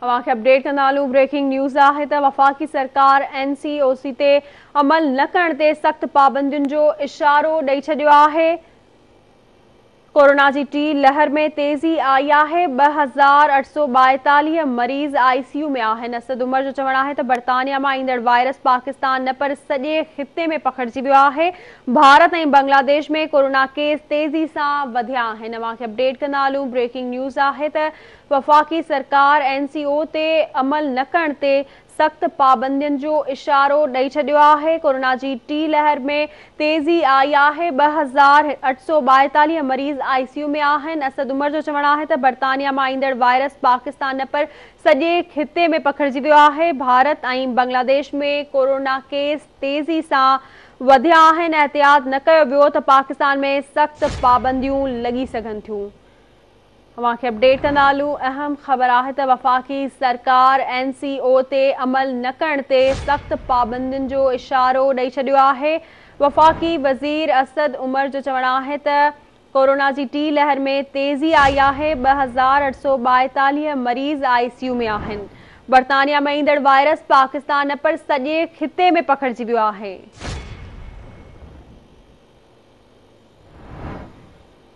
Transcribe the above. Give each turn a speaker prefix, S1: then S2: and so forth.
S1: अवांखे update कंदालू। Breaking news है तो वफाकी सरकार NCOC ते अमल न करण ते सख्त पाबंदियुनि जो इशारो ॾेई छॾियो है। कोरोना की टी लहर में तेजी आई है। 2842 मरीज ICU में आहिनि। असद उमर जो चवणु है तो बर्तानिया में ईंदड़ वायरस पाकिस्तान न पर सॼे खिते में पखिड़िजी वियो है। भारत और बांग्लादेश में कोरोना केस तेजी से वधिया आहिनि। अवांखे अपडेट कंदा हलूं। ब्रेकिंग न्यूज़ है तो वफाकी सरकार NCO ते अमल न करण ते सख्त पाबंदियुनि जो इशारो ॾेई छॾियो है। कोरोना की टी लहर में तेजी आई है। 2842 मरीज ICU में आहिनि। असद उमर जो चवणु है तो बर्तानिया में ईंदड़ वायरस पाकिस्तान न पर सॼे खिते में पखिड़िजी वियो है। भारत और बांग्लादेश में कोरोना केस तेजी से वधिया आहिनि। एहतियात न कयो वियो तो पाकिस्तान में सख्त पाबंदियूं लगी सघनि थियूं। अवांखे अपडेट कंदा हलूं। अहम ख़बर है तो वफाकी सरकार NCO ते अमल न करण ते सख्त पाबंदियुनि जो इशारो ॾेई छॾियो है। वफाकी वज़ीर असद उमर जो चवणु है तो कोरोना की टी लहर में तेजी आई है। 2842 मरीज ICU में आहिनि। बर्तानिया में ईंदड़ वायरस पाकिस्तान न पर सॼे खिते में पखिड़िजी वियो है।